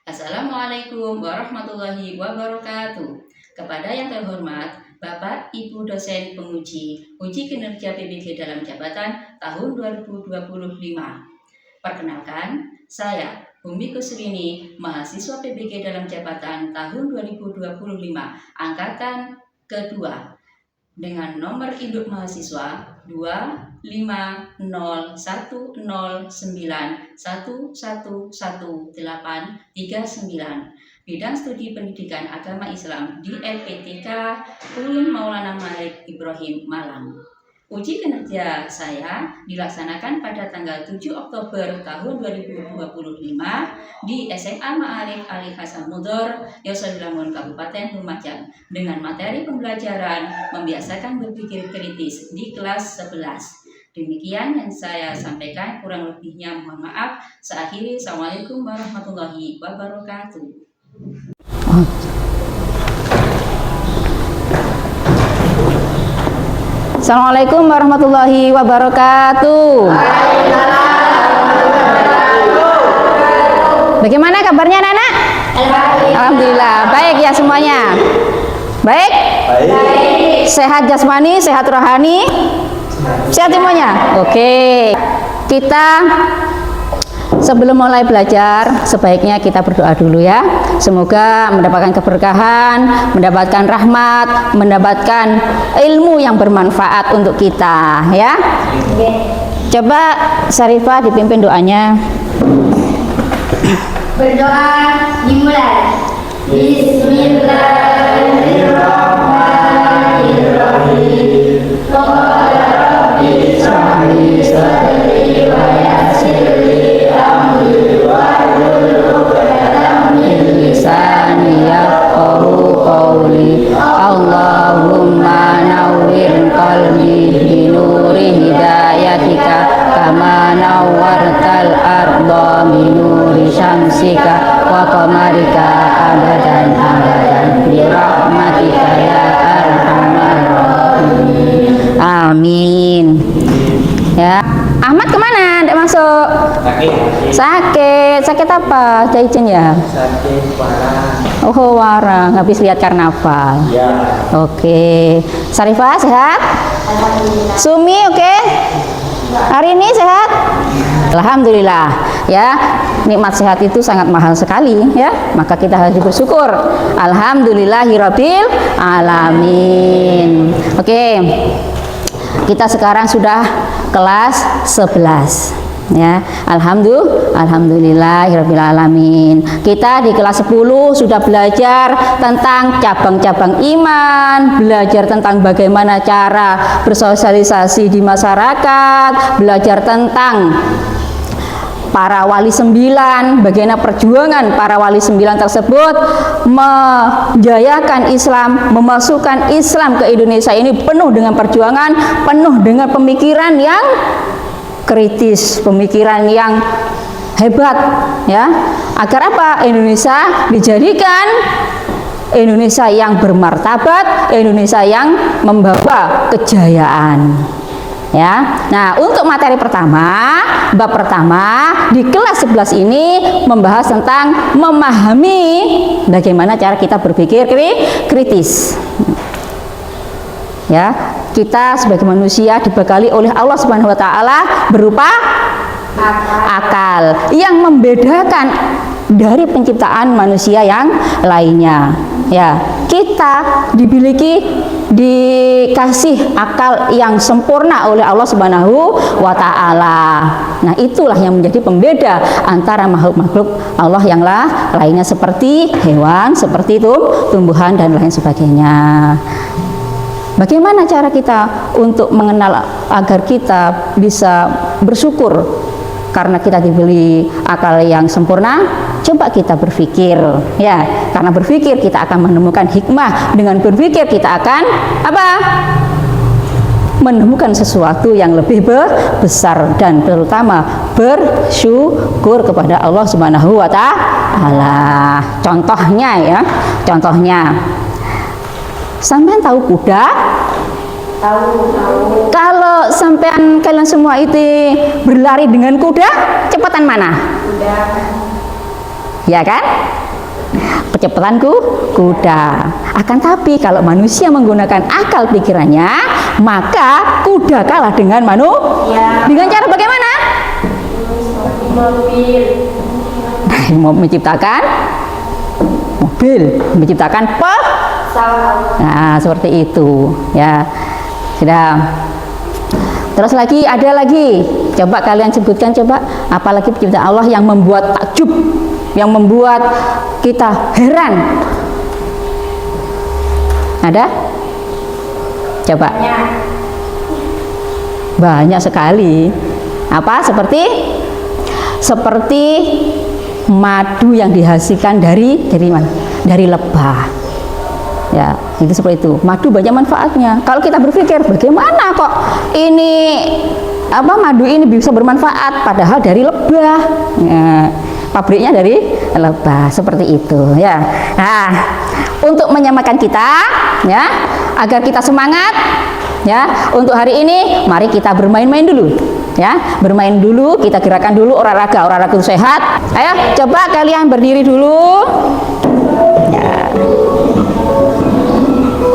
Assalamualaikum warahmatullahi wabarakatuh. Kepada yang terhormat Bapak Ibu dosen penguji uji kinerja PBG dalam jabatan tahun 2025. Perkenalkan, saya Bumi Kusrini, mahasiswa PBG dalam jabatan tahun 2025, angkatan kedua, dengan nomor induk mahasiswa 25009111839, bidang studi pendidikan agama Islam di LPTK UIN Maulana Malik Ibrahim Malang. Uji kinerja saya dilaksanakan pada tanggal 7 Oktober tahun 2025 di SMA Ma'arif Ali Hasan Mudhor, Yosodalangun, Kabupaten Lumajang, dengan materi pembelajaran membiasakan berpikir kritis di kelas 11. Demikian yang saya sampaikan, kurang lebihnya mohon maaf. Saya akhiri. Assalamualaikum warahmatullahi wabarakatuh. Assalamualaikum warahmatullahi wabarakatuh. Bagaimana kabarnya anak-anak? Alhamdulillah. Baik ya semuanya. Baik? Sehat jasmani, sehat rohani? Sehat semuanya? Oke. Kita sebelum mulai belajar, sebaiknya kita berdoa dulu ya. Semoga mendapatkan keberkahan, mendapatkan rahmat, mendapatkan ilmu yang bermanfaat untuk kita ya. Coba Syarifah dipimpin doanya. Berdoa dimulai. Bismillahirrahmanirrahim. Qala rabbi shrah li sadri wa yassir li amri wahlul 'uqdatam min Lisani yafqahu qawli. Allahumma nawwir qalbi bi nuri hidayatika kama nawwartal arda bi nuri syamsika wa qamarika abadan bi rahmatika ya arhamar rahimin. Amin. Ya, Ahmad kemana? Tidak masuk. Sakit apa? Saya izin ya. Sakit parah. Oh, warang. Habis lihat karnaval. Ya. Oke. Syarifah sehat? Alhamdulillah. Sumi oke? Hari ini sehat? Alhamdulillah. Ya, nikmat sehat itu sangat mahal sekali ya. Maka kita harus bersyukur. Alhamdulillahirabbil alamin. Oke. Kita sekarang sudah kelas 11 ya. Alhamdulillahirabbil alamin. Kita di kelas 10 sudah belajar tentang cabang-cabang iman, belajar tentang bagaimana cara bersosialisasi di masyarakat, belajar tentang para wali 9, bagaimana perjuangan para wali 9 tersebut menjayakan Islam, memasukkan Islam ke Indonesia ini penuh dengan perjuangan, penuh dengan pemikiran yang kritis, pemikiran yang hebat ya. Agar apa? Indonesia dijadikan Indonesia yang bermartabat, Indonesia yang membawa kejayaan. Ya. Nah, untuk materi pertama, bab pertama di kelas 11 ini membahas tentang memahami bagaimana cara kita berpikir kritis. Ya, kita sebagai manusia dibekali oleh Allah Subhanahu wa taala berupa akal yang membedakan dari penciptaan manusia yang lainnya. Ya, kita dikasih akal yang sempurna oleh Allah Subhanahu wa taala. Nah, itulah yang menjadi pembeda antara makhluk-makhluk Allah yang lainnya seperti hewan, seperti tumbuhan dan lain sebagainya. Bagaimana cara kita untuk mengenal agar kita bisa bersyukur karena kita diberi akal yang sempurna? Coba kita berpikir ya, karena berpikir kita akan menemukan hikmah. Dengan berpikir kita akan apa? Menemukan sesuatu yang lebih besar dan terutama bersyukur kepada Allah Subhanahu wa taala. Contohnya ya, sampean tahu kuda? Tahu. Kalau sampean kalian semua itu berlari dengan kuda, cepatan mana? Kuda. Ya kan? Kecepatanku kuda. Akan tapi kalau manusia menggunakan akal pikirannya, maka kuda kalah dengan manusia. Dengan cara bagaimana? mobil, Mau menciptakan mobil, menciptakan pesawat. Nah, seperti itu ya. Sudah. Terus lagi ada lagi. Coba kalian sebutkan coba apalagi penciptaan Allah yang membuat takjub, yang membuat kita heran. Ada? Coba. Banyak sekali. Apa? Seperti madu yang dihasilkan dari mana? Dari lebah. Ya, itu seperti itu. Madu banyak manfaatnya. Kalau kita berpikir bagaimana kok ini madu ini bisa bermanfaat padahal dari lebah. Ya, pabriknya dari lebah, seperti itu ya. Nah, untuk menyamakan kita ya, agar kita semangat ya, untuk hari ini mari kita bermain-main dulu. Ya, bermain dulu, kita gerakan dulu olahraga itu sehat. Ayo, coba kalian berdiri dulu. Ya.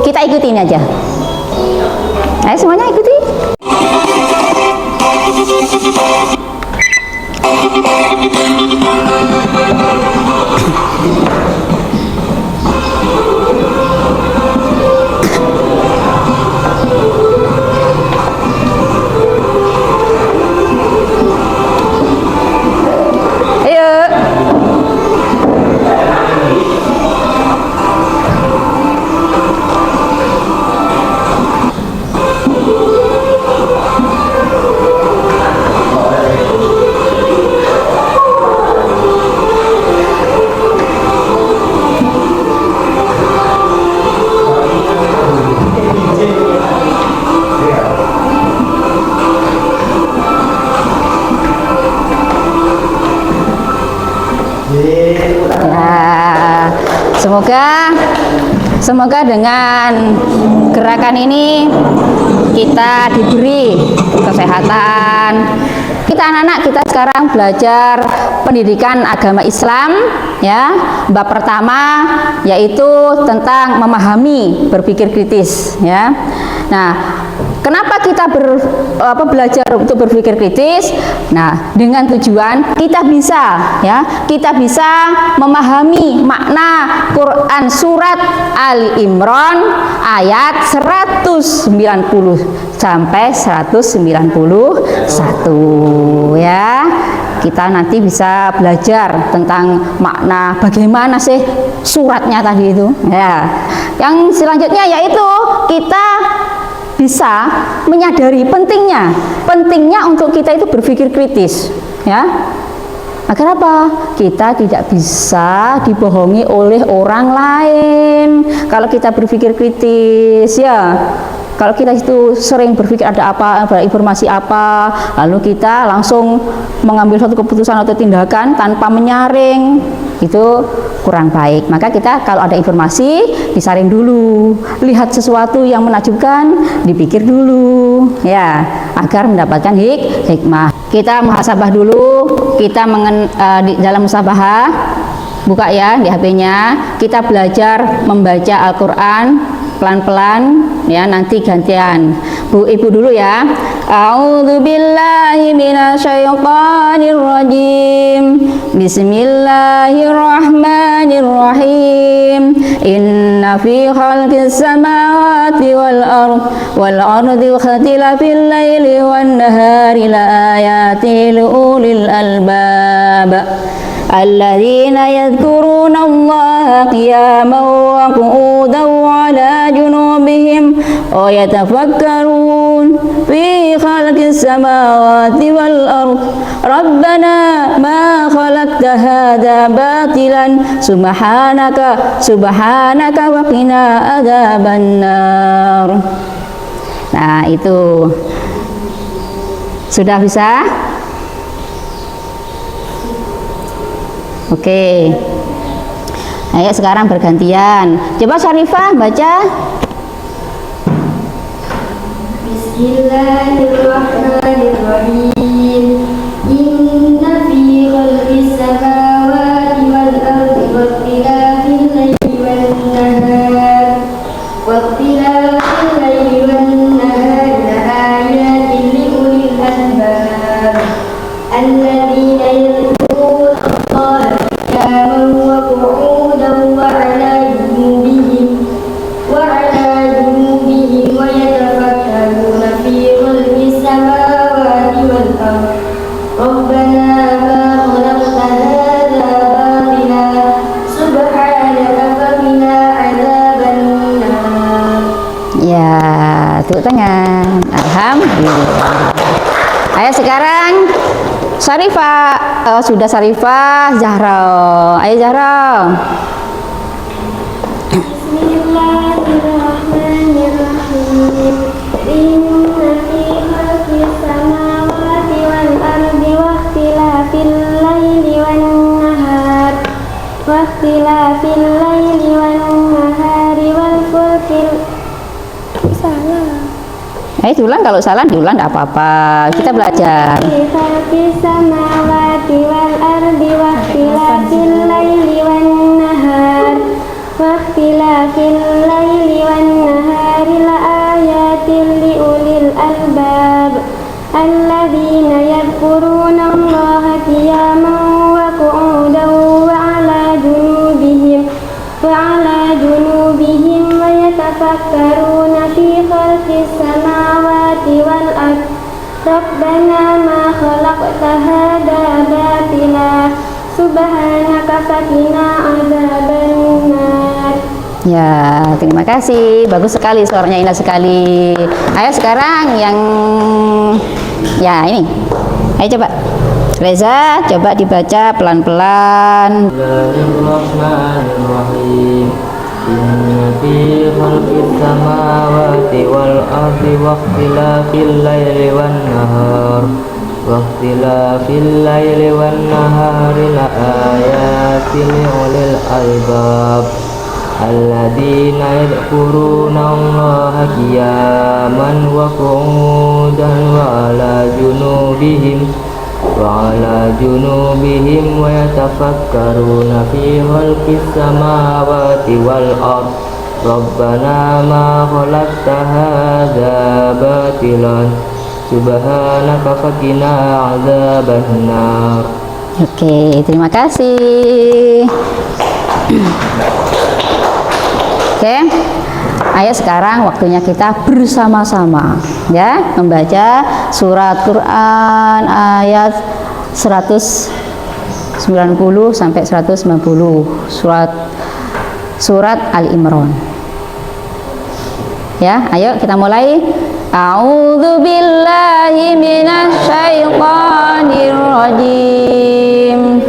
Kita ikutin aja. Ayo semuanya ikuti. Semoga dengan gerakan ini kita diberi kesehatan. Kita anak-anak kita sekarang belajar pendidikan agama Islam ya. Bab pertama yaitu tentang memahami berpikir kritis ya. Nah, kenapa kita belajar untuk berpikir kritis? Nah, dengan tujuan kita bisa memahami makna Quran surat Ali Imran ayat 190 sampai 191 ya. Kita nanti bisa belajar tentang makna bagaimana sih suratnya tadi itu ya. Yang selanjutnya yaitu kita bisa menyadari pentingnya untuk kita itu berpikir kritis ya. Agar apa? Kita tidak bisa dibohongi oleh orang lain kalau kita berpikir kritis ya. Kalau kita itu sering berpikir ada informasi apa, lalu kita langsung mengambil suatu keputusan atau tindakan tanpa menyaring, itu kurang baik. Maka kita kalau ada informasi disaring dulu, lihat sesuatu yang menakjubkan dipikir dulu ya, agar mendapatkan hikmah. Kita muhasabah dulu, kita di dalam muhasabah buka ya di HP-nya, kita belajar membaca Al-Qur'an pelan-pelan ya, nanti gantian. Bu, Ibu dulu ya. A'udzubillahi minasyaitonir rajim. Bismillahirrahmanirrahim. Inna fi khalqis samawati wal ardi wa ikhtilafil laili wan nahari laayatin liulil albab. الذين يذكرون الله قياما وقعودا وعلى جنوبهم ويتفكرون في خلق السماوات والأرض ربنا ما خلقت هذا باطلا سبحانك وقنا عذاب النار. Nah, itu sudah bisa? Oke. Ayo sekarang bergantian. Coba Syarifah baca. Bismillahirrahmanirrahim. Inna fi khalqis samawati wal ardi wa ikhtilafil tepuk tangan. Alhamdulillah. Ayo sekarang Syarifah, sudah Syarifah, Zahra. Ayo Zahra. Bismillahirrahmanirrahim. Inna fi khalqis samawati wal ardi wa ikhtilafil laili wan nahar wa ikhtilafil laili wan nahari wal fulkil. Salah. Ayo diulang, kalau salah diulang enggak apa-apa. Kita belajar. Fi khalqis samawati wal ardi wa ikhtilafil laili wan nahar wa ikhtilafil laili wan nahari la ayatin li ulil albab alladzina yadhkuruna Allaha qiyaman wa qu'udan wa 'ala junubihim wa yatafakkaruna fi khalqis samawati wal ardh Rabbana ma khalaqta hadza batila subhanaka faqina adzabannar. Ya, terima kasih. Bagus sekali, suaranya indah sekali. Ayo sekarang yang ya ini. Ayo coba. Reza, coba dibaca pelan-pelan. Bismillahirrahmanirrahim. Inna fi khalqis samawati wal ardi wa ikhtilafil laili wan nahar wa ikhtilafil laili wan nahari la ayatin li ulil albab alladzina yadhkuruna Allaha qiyaman wa qu'udan wa 'ala junubihim wa yatafakkaruna fi khalqis samawati wal ardh Rabbana ma khalaqta hadza batilan subhanaka faqina adzabannar. Oke, terima kasih. Oke. Ayo sekarang waktunya kita bersama-sama ya membaca surat Quran ayat 190 sampai 190 surat Ali Imran. Ya, ayo kita mulai. A'udzu billahi minasy syaithanir rajim.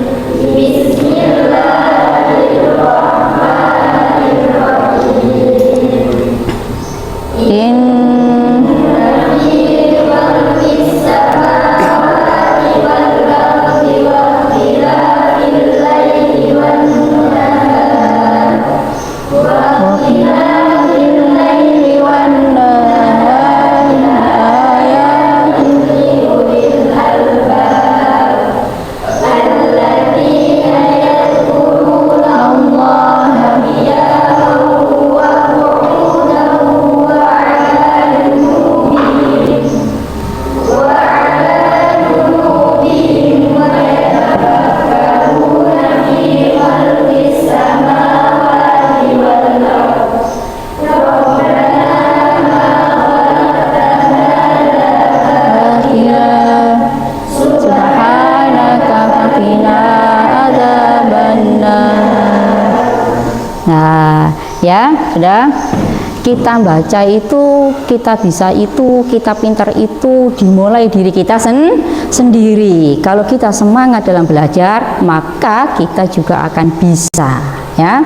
Nah, ya, sudah. Kita baca itu, kita bisa itu, kita pintar itu dimulai diri kita sendiri. Kalau kita semangat dalam belajar, maka kita juga akan bisa, ya.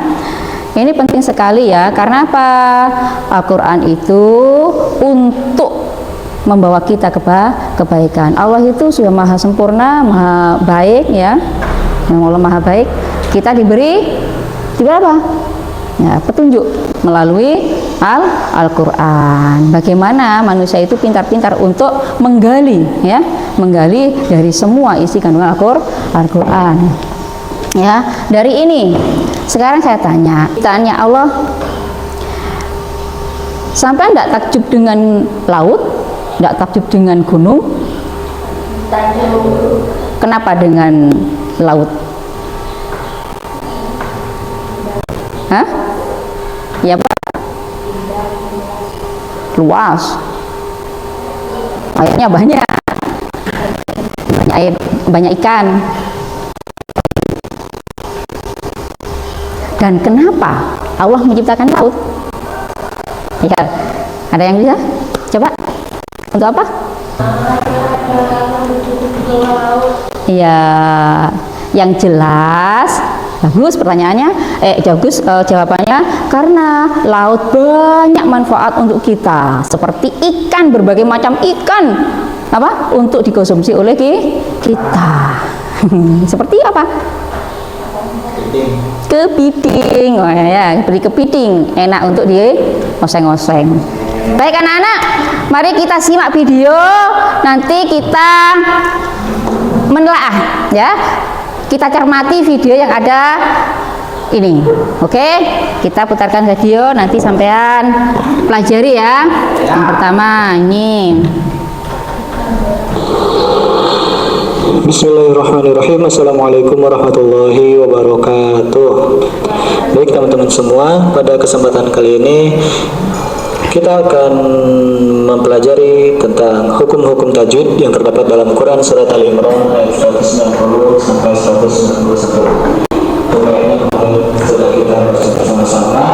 Ini penting sekali ya, karena apa? Al-Quran itu untuk membawa kita ke kebaikan. Allah itu sudah maha sempurna, maha baik ya. Yang Allah maha baik. Kita diberi apa? Ya, petunjuk melalui Al-Quran. Bagaimana manusia itu pintar-pintar untuk menggali ya, menggali dari semua isi kandungan Al-Quran. Ya, dari ini sekarang saya tanya Allah, sampai enggak takjub dengan laut, enggak takjub dengan gunung? Takjub. Kenapa dengan laut? Hah? Ya Pak? Luas. Airnya banyak air, banyak ikan. Dan kenapa Allah menciptakan laut? Ya, ada yang bisa? Coba. Untuk apa? Iya, yang jelas. Bagus pertanyaannya, bagus jawabannya, karena laut banyak manfaat untuk kita, seperti ikan, berbagai macam ikan apa untuk dikonsumsi oleh kita. Seperti apa? Kepiting. Oh ya, beri kepiting, enak untuk di oseng-oseng. Baik anak-anak, mari kita simak video, nanti kita menelaah ya. Kita cermati video yang ada ini. Oke, kita putarkan video, nanti sampean pelajari ya. Yang pertama ini. Bismillahirrahmanirrahim. Assalamualaikum warahmatullahi wabarakatuh. Baik teman-teman semua, pada kesempatan kali ini kita akan mempelajari tentang hukum-hukum tajwid yang terdapat dalam Quran surat Al-Imran ayat 190 sampai 191. Tema ini sudah kita baca bersama-sama.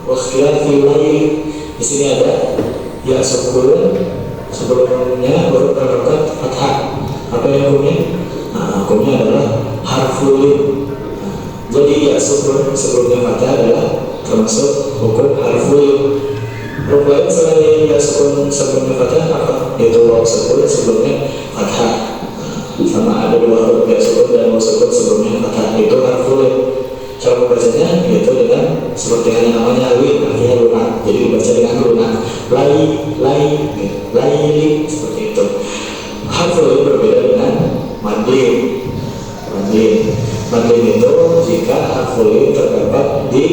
Di sini ada ya sebelumnya huruf harokat fathah. Apa yang hukumnya? Nah, hukumnya adalah harful. Jadi ya sebelumnya fathah adalah termasuk hukum harful. Huruf lain selain ya sebelumnya fathah apa? Yaitu waw sukun sebelumnya fathah. Sama ada dua huruf ya sukun dan waw sukun sebelumnya fathah, itu harful. Cara membacanya yaitu dengan seperti hanya namanya win, artinya lunak. Jadi dibaca dengan lunak. Laili seperti itu. Harful berbeda dengan madlin. Madlin itu jika harful terdapat di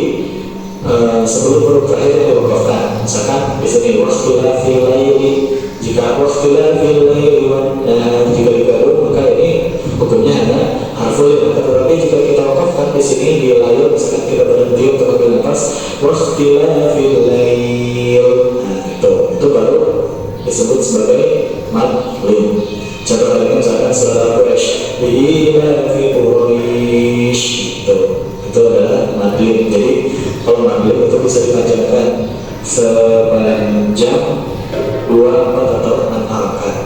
sebelum huruf terakhir yang diwakafkan. Misalkan di sini waktila fil laili, jika waktila fil laili jika digaru, maka ini hukumnya hanya harful. Tetapi jika kita wakafkan di sini di lail, misalkan kita berhenti untuk ambil nafas, waktila fil lail, itu baru disebut sebagai madlin. Contoh halnya misalkan surat Al-Quraish, ila fi Quraish, itu adalah madlin. Jadi kalau madlin itu bisa dipanjangkan sepanjang 2, 4 atau 6 harakat.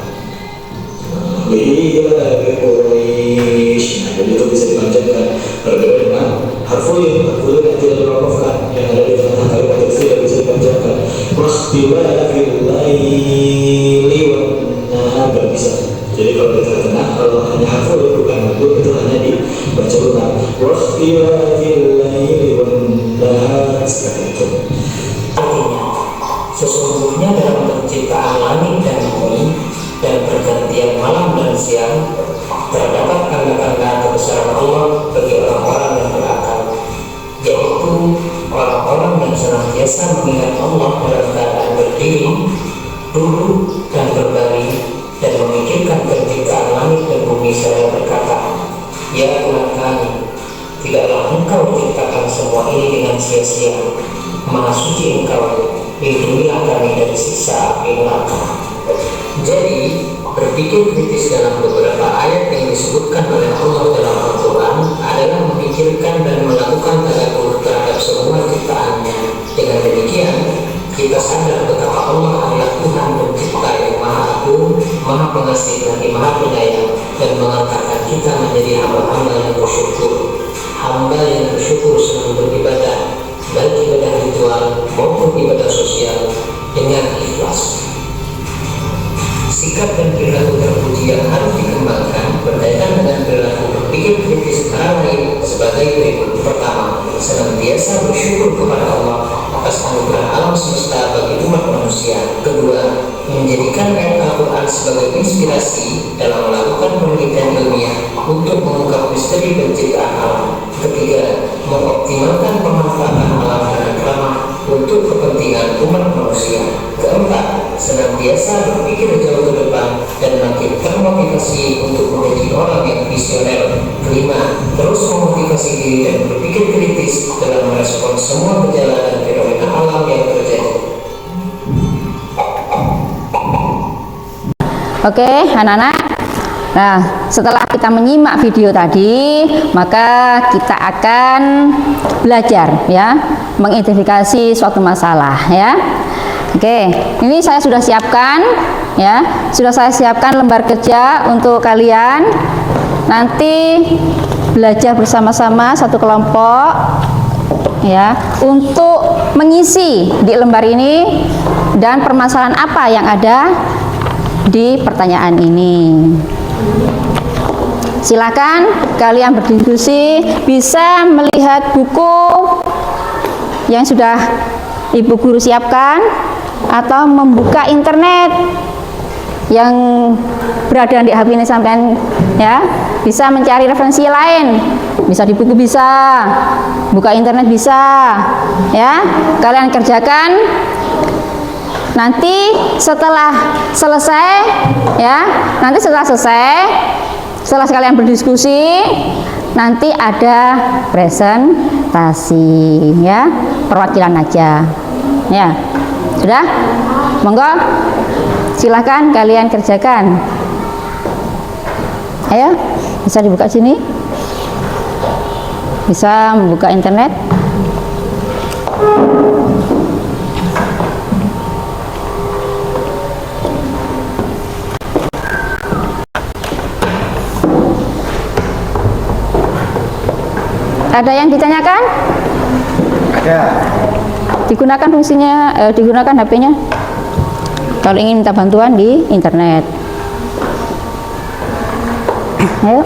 Ila fi Quraish, jadi itu bisa dipanjangkan. Berbeda dengan harful yang tidak diwakafkan, yang ada di tengah kalimat itu tidak bisa dipanjangkan. Waktila fil laili wan nahar, nggak bisa. Jadi kalau di tengah-tengah, kalau hanya harful bukan madlin, itu hanya dibaca lunak. Waktila fil laili wan nahar, seperti itu. Artinya, sesungguhnya dalam penciptaan langit dan bumi dan pergantian malam dan siang terdapat tanda-tanda kebesaran Allah bagi orang-orang yang berakal, yaitu orang-orang yang senantiasa mengingat Allah dalam keadaan berdiri, duduk, dan berbaring, dan memikirkan penciptaan langit dan bumi seraya berkata, ya Tuhan kami, tidaklah Engkau ciptakan semua ini dengan sia-sia. Maha suci Engkau, lindungilah kami dari siksa api neraka. Jadi, berpikir kritis dalam beberapa ayat yang disebutkan oleh Allah dalam Al-Quran adalah memikirkan dan melakukan tadabbur terhadap semua ciptaannya. Dengan demikian, kita sadar betapa Allah adalah Tuhan pencipta yang Maha Agung, Maha Pengasih, lagi Maha Penyayang, dan mengangkatkan kita menjadi hamba-hamba yang bersyukur. Hamba yang bersyukur selalu beribadah, baik ibadah ritual maupun ibadah sosial, dengan ikhlas. Sikap dan perilaku terpuji yang harus dikembangkan berkaitan dengan perilaku berpikir kritis antara lain sebagai berikut. Pertama, senantiasa bersyukur kepada Allah atas anugerah alam semesta bagi umat manusia. Kedua, menjadikan ayat Al-Quran sebagai inspirasi dalam melakukan penelitian ilmiah untuk mengungkap misteri penciptaan alam. Ketiga, mengoptimalkan pemanfaatan alam dengan ramah untuk kepentingan umat manusia. Keempat, senantiasa berpikir jauh ke depan dan makin termotivasi untuk menjadi orang yang visioner. Kelima, terus memotivasi diri dan berpikir kritis dalam merespon semua gejala dan fenomena alam yang terjadi. Oke, anak-anak. Nah, setelah kita menyimak video tadi, maka kita akan belajar ya, mengidentifikasi suatu masalah ya. Oke, ini saya sudah siapkan ya, sudah saya siapkan lembar kerja untuk kalian. Nanti belajar bersama-sama satu kelompok ya untuk mengisi di lembar ini dan permasalahan apa yang ada di pertanyaan ini. Silakan kalian berdiskusi, bisa melihat buku yang sudah Ibu Guru siapkan atau membuka internet yang berada di HP ini sampean ya, bisa mencari referensi lain, bisa di buku, bisa buka internet, bisa ya. Kalian kerjakan, nanti setelah selesai ya, nanti setelah kalian berdiskusi, nanti ada presentasi ya, perwakilan aja ya. Sudah? Monggo, silahkan kalian kerjakan. Ayo, bisa dibuka sini, bisa membuka internet. Ada yang ditanyakan? Ada. Digunakan fungsinya, digunakan HP-nya kalau ingin minta bantuan di internet. Ayo.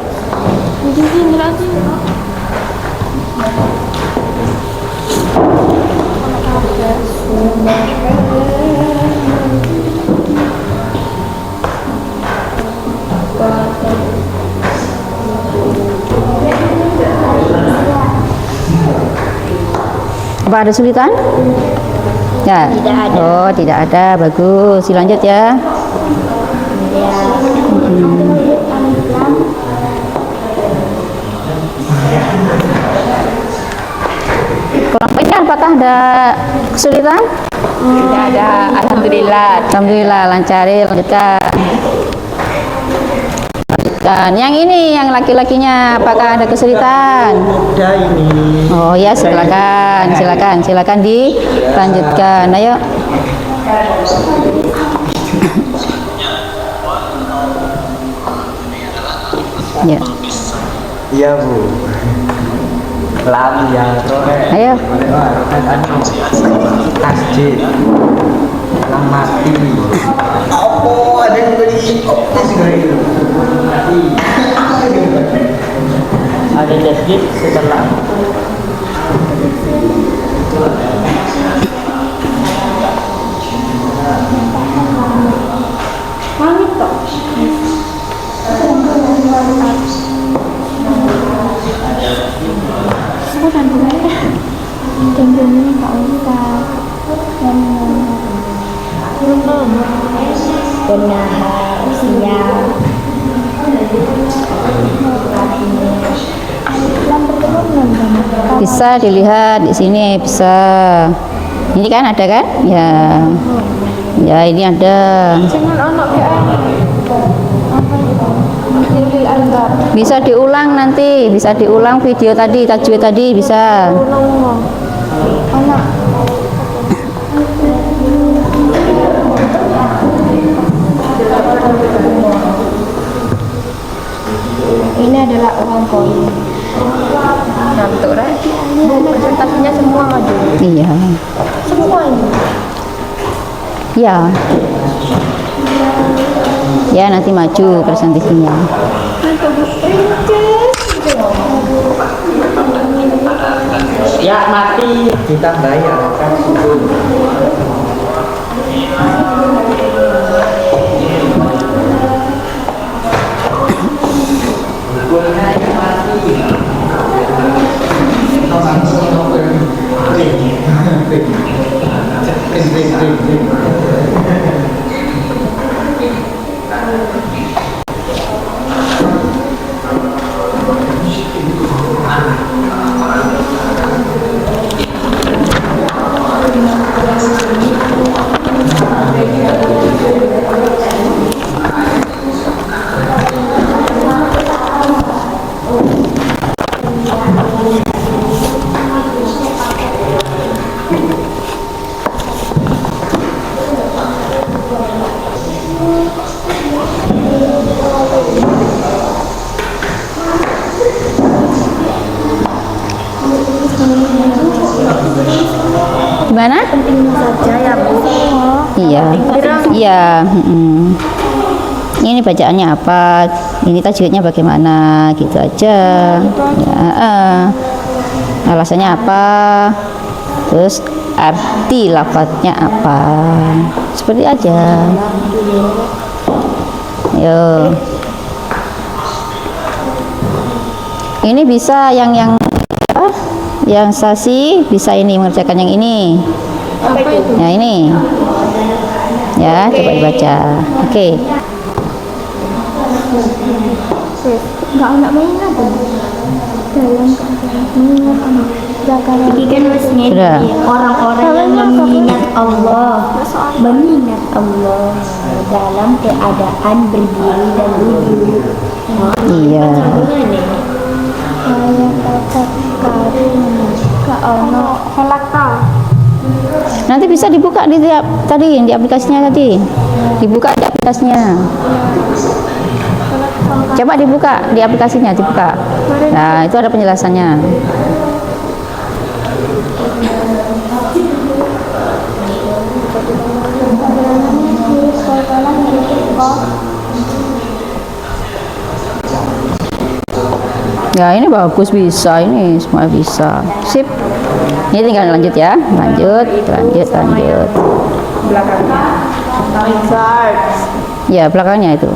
Apa ada kesulitan? Ya. Tidak ada. Oh, tidak ada. Bagus. Dilanjut ya. Kelompok ini apakah ada kesulitan? Tidak ada. Alhamdulillah. Alhamdulillah lancar. Lanjutkan. Dan yang ini, yang laki-lakinya, apakah ada kesulitan? Mudah ini. Oh ya, silakan dilanjutkan. Ayo. Ya. Iya Bu. Lam ya. Ayo. Tasjid. Lam mati. Oh, ada yang beli. Ada tasjid setelah. Mami toh. Aku tandanya jam-jamnya Kak Ustaz. Benar, siap. Bisa dilihat di sini, bisa. Ini kan ada kan? Ya. Ya, ini ada. Bisa diulang nanti, bisa diulang video tadi, tajwid tadi bisa. Ini adalah uang koin. Ngantuk right? Bu, presentasinya semua maju. Iya. Semua ini. Ya. Ya, nanti maju presentasinya. Ya mati ditambahi kan sukun. Gimana? Pentingnya saja ya Bu. Iya. Iya. Ini bacaannya apa? Ini tajwidnya bagaimana? Gitu aja. Ya, alasannya apa? Terus arti lafadznya apa? Seperti aja. Yo. Ini bisa yang Sasi bisa ini mengerjakan yang ini. Ya ini. Ya, coba dibaca. Oke. Enggak main apa? Dalam ini kan maksudnya Sudah. orang-orang yang mengingat Allah, mengingat Allah dalam keadaan berdiri dan duduk. Iya. Nanti bisa dibuka di aplikasinya tadi. Dibuka di aplikasinya. Coba dibuka di aplikasinya, dibuka. Nah, itu ada penjelasannya. Ya, ini bagus, bisa, ini semua bisa. Sip. Ini tinggal lanjut ya. Lanjut. Ya, belakangnya itu.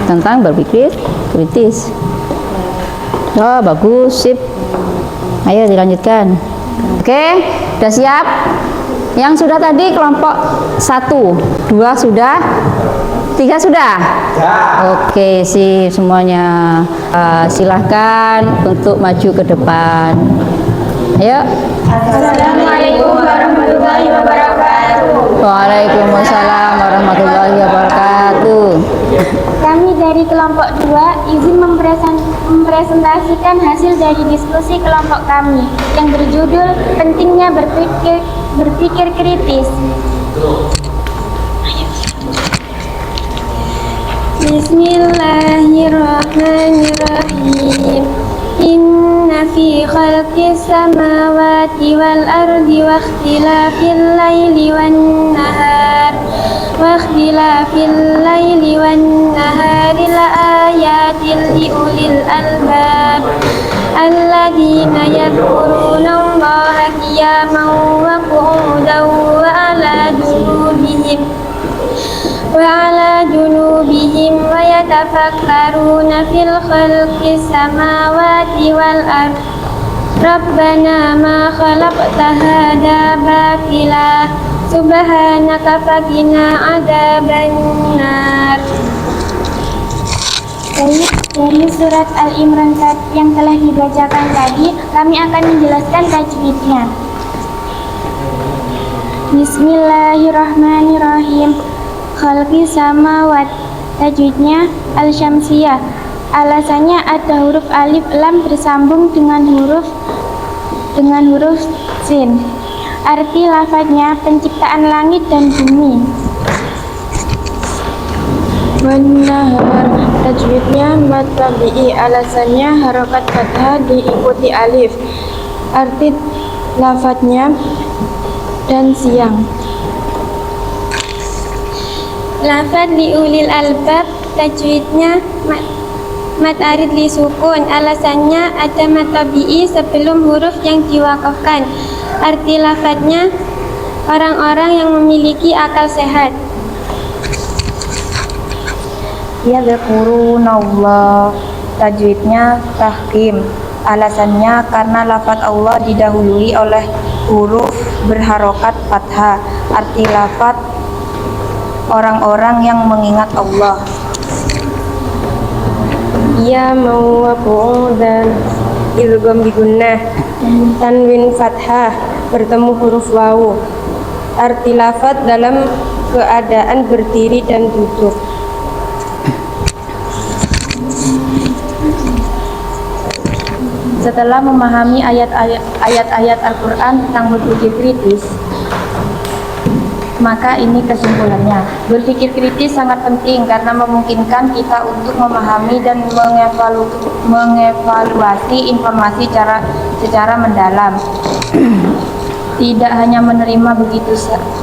Tentang berpikir kritis. Oh, bagus, sip. Ayo dilanjutkan. Oke, udah siap? Yang sudah tadi kelompok 1, 2 sudah, 3 sudah? Oke, sip semuanya. Silahkan untuk maju ke depan. Ayo. Assalamualaikum warahmatullahi wabarakatuh. Waalaikumsalam warahmatullahi wabarakatuh. Kami dari kelompok 2 izin mempresentasikan hasil dari diskusi kelompok kami yang berjudul pentingnya berpikir kritis. Bismillahirrahmanirrahim. Inna fi khalqis samawati wal ardi wa ikhtilafil laili wan nahar la ayatin li ulil albab alladzina yadhkuruna Allaha qiyaman wa qu'udan wa ala junubihim wa yatafakkaruna fil khalqis samawati wal ard. Rabbana ma khalaqta hadza batila subhanaka faqina adzabannar. Dari surat Al-Imran yang telah dibacakan tadi, kami akan menjelaskan tajwidnya. Bismillahirrahmanirrahim. Khalqi samawat, tajwidnya al-syamsiyah. Alasannya ada huruf alif lam bersambung dengan huruf sin. Arti lafadznya penciptaan langit dan bumi. Wan-nahar, tajwidnya mad tabi'i. Alasannya harokat fathah diikuti alif. Arti lafadznya dan siang. Lafadz liulil albab, tajwidnya mad arid li sukun. Alasannya ada mad tabi'i sebelum huruf yang diwakafkan. Arti lafadznya orang-orang yang memiliki akal sehat. Yadhkurunallah, tajwidnya tahkim. Alasannya karena lafadz Allah didahului oleh huruf berharokat fathah. Arti lafadz orang-orang yang mengingat Allah. Ya mau dan idgham bigunnah, tanwin fathah bertemu huruf wawu. Arti lafadz dalam keadaan berdiri dan duduk. Setelah memahami ayat-ayat Al-Quran tentang berpikir kritis, maka ini kesimpulannya. Berpikir kritis sangat penting karena memungkinkan kita untuk memahami dan mengevaluasi informasi secara mendalam. tidak hanya menerima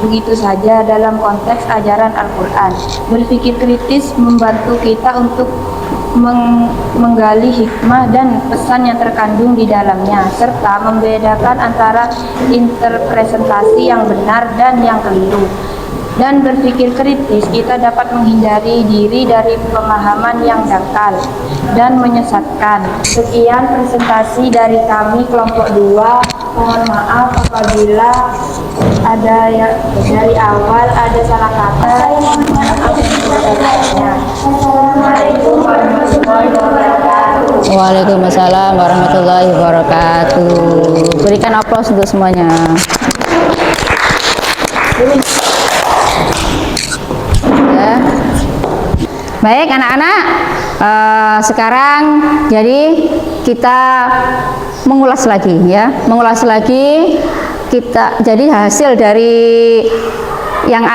begitu saja dalam konteks ajaran Al-Quran. Berpikir kritis membantu kita untuk menggali hikmah dan pesan yang terkandung di dalamnya, serta membedakan antara interpretasi yang benar dan yang keliru. Dan berpikir kritis, kita dapat menghindari diri dari pemahaman yang dangkal dan menyesatkan. Sekian presentasi dari kami kelompok 2. Mohon maaf apabila ada yang dari awal ada salah kata. Assalamualaikum warahmatullahi wabarakatuh. Waalaikumsalam warahmatullahi wabarakatuh. Berikan aplaus untuk semuanya. Ya. Baik anak-anak, sekarang jadi kita mengulas lagi ya, kita jadi hasil dari yang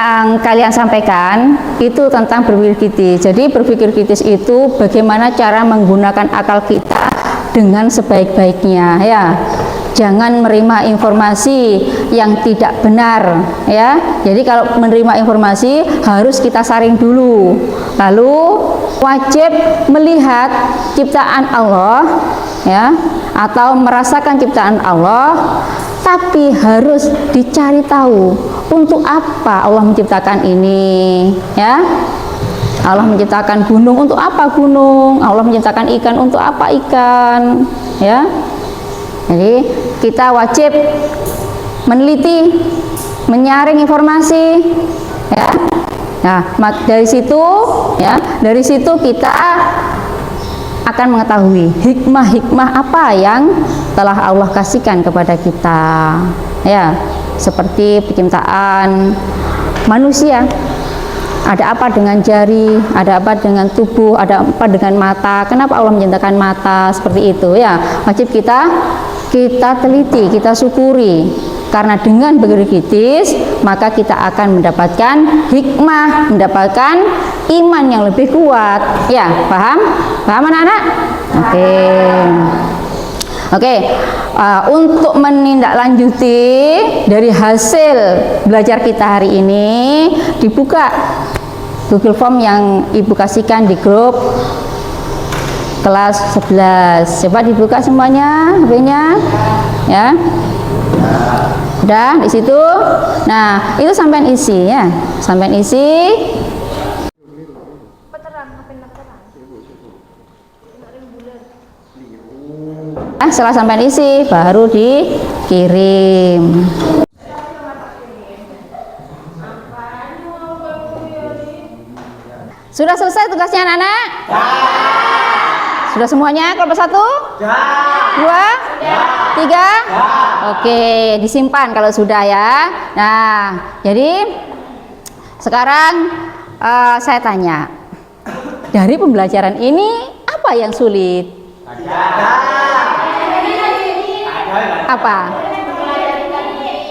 kalian sampaikan itu tentang berpikir kritis. Jadi berpikir kritis itu bagaimana cara menggunakan akal kita dengan sebaik-baiknya ya. Jangan menerima informasi yang tidak benar ya. Jadi kalau menerima informasi harus kita saring dulu. Lalu wajib melihat ciptaan Allah ya, atau merasakan ciptaan Allah, tapi harus dicari tahu untuk apa Allah menciptakan ini ya. Allah menciptakan gunung untuk apa gunung, Allah menciptakan ikan untuk apa ikan ya. Jadi kita wajib meneliti, menyaring informasi ya. Nah, dari situ kita akan mengetahui hikmah-hikmah apa yang telah Allah kasihkan kepada kita ya, seperti penciptaan manusia. Ada apa dengan jari, ada apa dengan tubuh, ada apa dengan mata, kenapa Allah menciptakan mata, seperti itu ya. Wajib kita teliti, kita syukuri, karena dengan berpikir kritis maka kita akan mendapatkan hikmah, mendapatkan iman yang lebih kuat ya. Paham anak-anak? Oke. Untuk menindaklanjuti dari hasil belajar kita hari ini, dibuka Google Form yang Ibu kasihkan di grup kelas 11. Coba dibuka semuanya HP-nya ya. Udah di situ. Nah, itu sampean isi ya. Sampean isi. Setelah sampean isi baru dikirim. Sudah selesai tugasnya anak-anak? Sudah semuanya kelompok 1? 2? 3? Oke, disimpan kalau sudah ya. Nah, jadi sekarang saya tanya, dari pembelajaran ini apa yang sulit? Apa?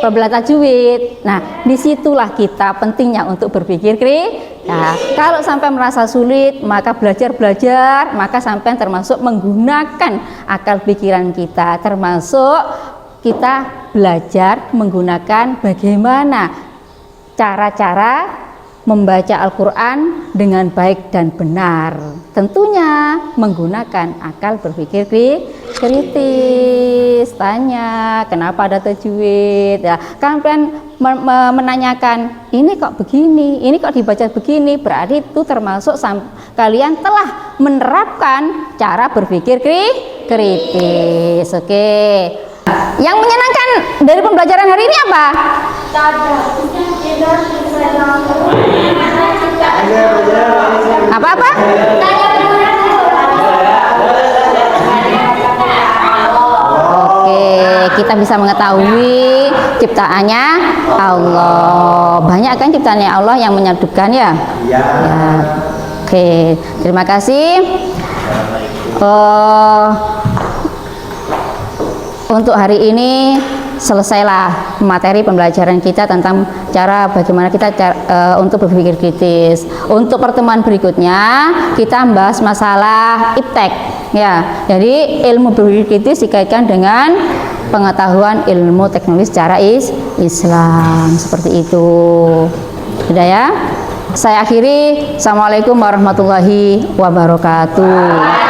Pembelajaran tajwid. Nah, disitulah kita pentingnya untuk berpikir kritis. Nah, kalau sampai merasa sulit, maka belajar, maka sampai termasuk menggunakan akal pikiran kita, termasuk kita belajar menggunakan bagaimana cara-cara membaca Al-Quran dengan baik dan benar. Tentunya menggunakan akal berpikir kritis. Tanya, kenapa ada tajwid? Ya, kalian menanyakan, ini kok begini, ini kok dibaca begini, berarti itu termasuk kalian telah menerapkan cara berpikir kritis. Oke. Yang menyenangkan dari pembelajaran hari ini apa? Apa-apa? Oke, kita bisa mengetahui ciptaannya Allah. Banyak kan ciptaannya Allah yang menyatukan ya? Ya. Oke, terima kasih. Untuk hari ini selesailah materi pembelajaran kita tentang cara bagaimana kita untuk berpikir kritis. Untuk pertemuan berikutnya kita membahas masalah iptek ya. Jadi ilmu berpikir kritis dikaitkan dengan pengetahuan ilmu teknologi secara Islam. Seperti itu. Sudah ya? Saya akhiri. Assalamualaikum warahmatullahi wabarakatuh.